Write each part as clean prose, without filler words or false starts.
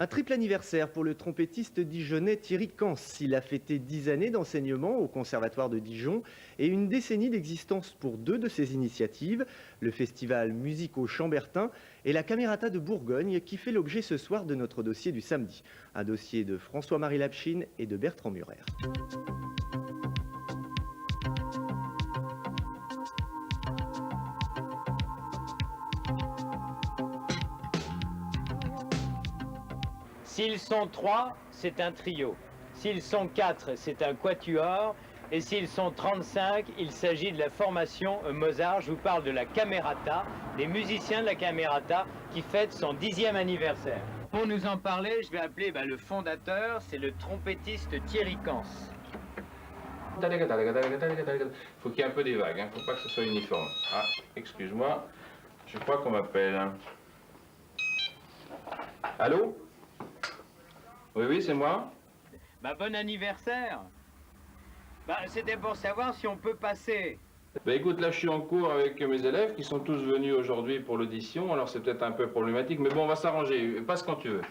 Un triple anniversaire pour le trompettiste dijonnais Thierry Cans. Il a fêté 10 années d'enseignement au Conservatoire de Dijon et une décennie d'existence pour deux de ses initiatives, le festival Musico-Chambertin et la Camerata de Bourgogne qui fait l'objet ce soir de notre dossier du samedi. Un dossier de François-Marie Lapchine et de Bertrand Murer. S'ils sont 3, c'est un trio. S'ils sont 4, c'est un quatuor. Et s'ils sont 35, il s'agit de la formation Mozart. Je vous parle de la Camerata, des musiciens de la Camerata qui fête son 10e anniversaire. Pour nous en parler, je vais appeler le fondateur, c'est le trompettiste Thierry Cans. Il faut qu'il y ait un peu des vagues, faut pas que ce soit uniforme. Ah, excuse-moi, je crois qu'on m'appelle. Allô? Oui, c'est moi. Bon anniversaire. C'était pour savoir si on peut passer. Écoute, là je suis en cours avec mes élèves qui sont tous venus aujourd'hui pour l'audition, alors c'est peut-être un peu problématique, mais bon, on va s'arranger. Passe quand tu veux.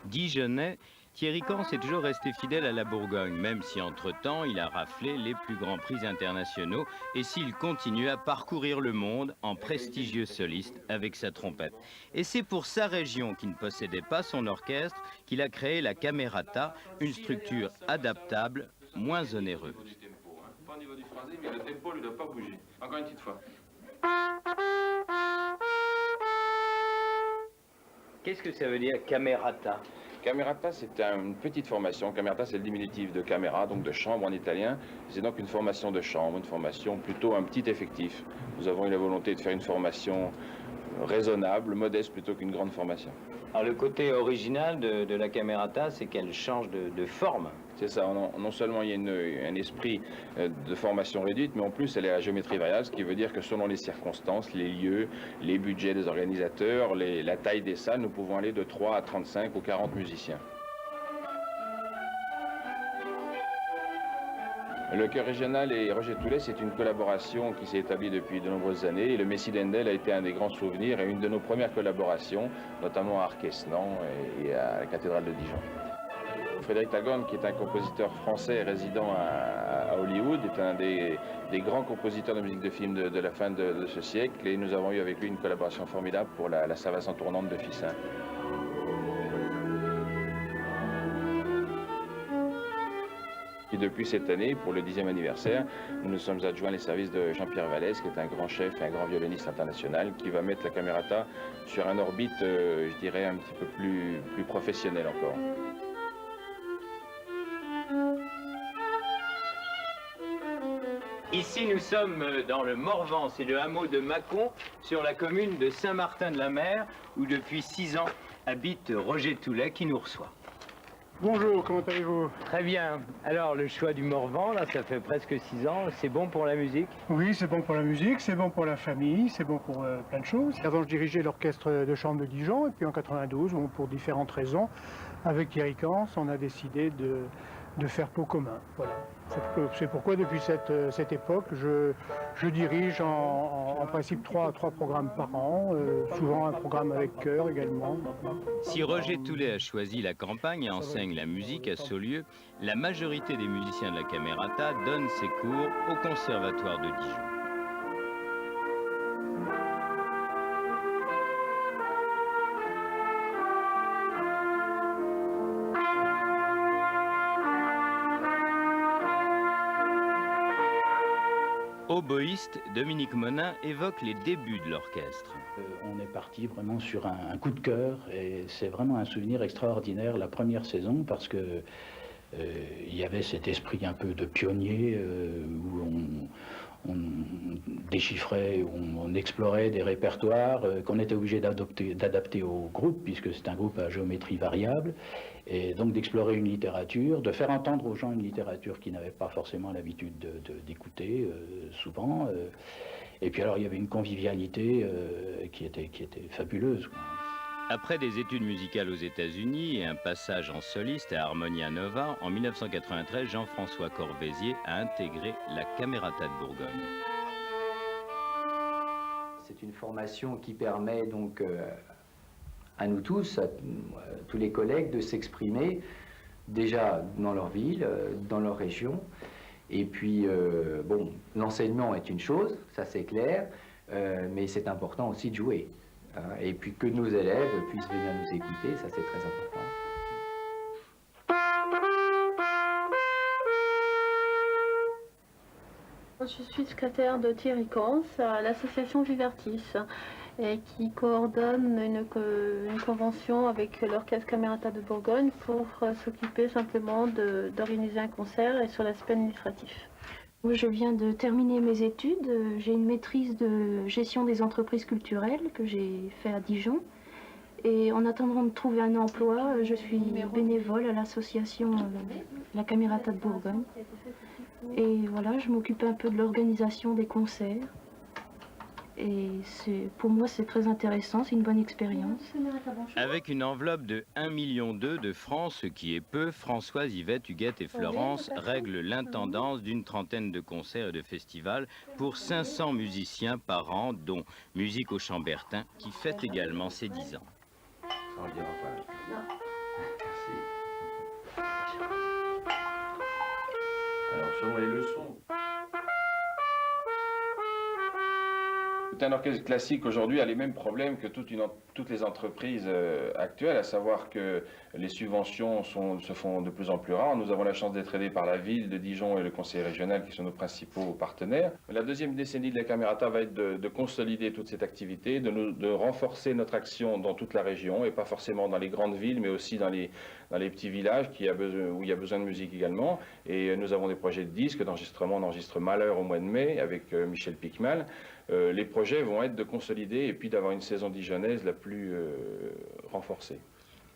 Dijonnais, Thierry Cans est toujours resté fidèle à la Bourgogne, même si entre-temps il a raflé les plus grands prix internationaux et s'il continue à parcourir le monde en prestigieux soliste avec sa trompette. Et c'est pour sa région qui ne possédait pas son orchestre qu'il a créé la Camerata, une structure adaptable, moins onéreuse. Pas au niveau du phrasé, mais le tempo ne doit pas bouger. Encore une petite fois. Qu'est-ce que ça veut dire Camerata? Camerata, c'est une petite formation. Camerata, c'est le diminutif de camera, donc de chambre en italien. C'est donc une formation de chambre, une formation plutôt un petit effectif. Nous avons eu la volonté de faire une formation raisonnable, modeste, plutôt qu'une grande formation. Alors le côté original de la Camerata, c'est qu'elle change de forme. C'est ça, non seulement il y a un esprit de formation réduite, mais en plus elle est à géométrie variable, ce qui veut dire que selon les circonstances, les lieux, les budgets des organisateurs, la taille des salles, nous pouvons aller de 3 à 35 ou 40 musiciens. Le chœur régional et Roger Toulet, c'est une collaboration qui s'est établie depuis de nombreuses années. Et le Messie d'Hendel a été un des grands souvenirs et une de nos premières collaborations, notamment à Arquesnan et à la cathédrale de Dijon. Frédéric Tagone, qui est un compositeur français résident à Hollywood, est un des grands compositeurs de musique de film de la fin de ce siècle. Et nous avons eu avec lui une collaboration formidable pour la Savassan tournante de Fissin. Et depuis cette année, pour le 10e anniversaire, nous nous sommes adjoints les services de Jean-Pierre Vallès, qui est un grand chef et un grand violoniste international, qui va mettre la Camerata sur un orbite, je dirais, un petit peu plus professionnel encore. Ici, nous sommes dans le Morvan, c'est le hameau de Mâcon, sur la commune de Saint-Martin-de-la-Mer, où depuis 6 ans habite Roger Toulet, qui nous reçoit. Bonjour, comment allez-vous? Très bien. Alors, le choix du Morvan, là, ça fait presque 6 ans. C'est bon pour la musique? Oui, c'est bon pour la musique, c'est bon pour la famille, c'est bon pour plein de choses. Avant, je dirigeais l'orchestre de chambre de Dijon, et puis en 92, pour différentes raisons, avec Thierry Cans, on a décidé de faire pot commun. Voilà. C'est pourquoi, depuis cette époque, je dirige en principe 3 programmes par an, souvent un programme avec chœur également. Si Roger Toulet a choisi la campagne et enseigne la musique à Saulieu, la majorité des musiciens de la Camerata donnent ses cours au Conservatoire de Dijon. Oboïste, Dominique Monin évoque les débuts de l'orchestre. On est parti vraiment sur un coup de cœur et c'est vraiment un souvenir extraordinaire la première saison parce que il y avait cet esprit un peu de pionnier où on déchiffrait, on explorait des répertoires qu'on était obligé d'adapter au groupe, puisque c'est un groupe à géométrie variable, et donc d'explorer une littérature, de faire entendre aux gens une littérature qu'ils n'avaient pas forcément l'habitude d'écouter souvent. Et puis alors il y avait une convivialité qui était fabuleuse. Après des études musicales aux États-Unis et un passage en soliste à Harmonia Nova, en 1993, Jean-François Corvézier a intégré la Camerata de Bourgogne. C'est une formation qui permet donc à nous tous, à tous les collègues, de s'exprimer déjà dans leur ville, dans leur région. Et puis, bon, l'enseignement est une chose, ça c'est clair, mais c'est important aussi de jouer. Hein, et puis que nos élèves puissent venir nous écouter, ça c'est très important. Je suis secrétaire de Thierry Cans à l'association Vivertis et qui coordonne une convention avec l'Orchestre Camerata de Bourgogne pour s'occuper simplement d'organiser un concert et sur l'aspect administratif. Moi, je viens de terminer mes études. J'ai une maîtrise de gestion des entreprises culturelles que j'ai fait à Dijon. Et en attendant de trouver un emploi, je suis bénévole à l'association La Camerata de Bourgogne. Et voilà, je m'occupe un peu de l'organisation des concerts. Et pour moi, c'est très intéressant, c'est une bonne expérience. Avec une enveloppe de 1,2 million de francs, ce qui est peu, Françoise, Yvette, Huguette et Florence règlent l'intendance d'une trentaine de concerts et de festivals pour 500 musiciens par an, dont Musique au Chambertin, qui fête également ses 10 ans. Ça en dira pas. Merci. Alors, selon les leçons. Un orchestre classique aujourd'hui a les mêmes problèmes que toutes les entreprises actuelles, à savoir que les subventions se font de plus en plus rares. Nous avons la chance d'être aidés par la ville de Dijon et le conseil régional qui sont nos principaux partenaires. La deuxième décennie de la Camerata va être de consolider toute cette activité, de renforcer notre action dans toute la région et pas forcément dans les grandes villes mais aussi dans les petits villages où il y a besoin de musique également. Et nous avons des projets de disques, d'enregistrement. On enregistre Malheur au mois de mai avec Michel Piquemal. Les projets vont être de consolider et puis d'avoir une saison dijonnaise la plus renforcée.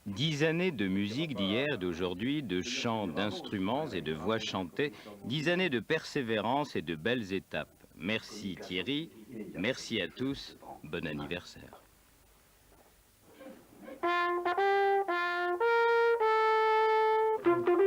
10 années de musique d'hier, d'aujourd'hui, de chants, d'instruments et de voix chantées, 10 années de persévérance et de belles étapes. Merci Thierry, merci à tous, bon anniversaire. Thank you.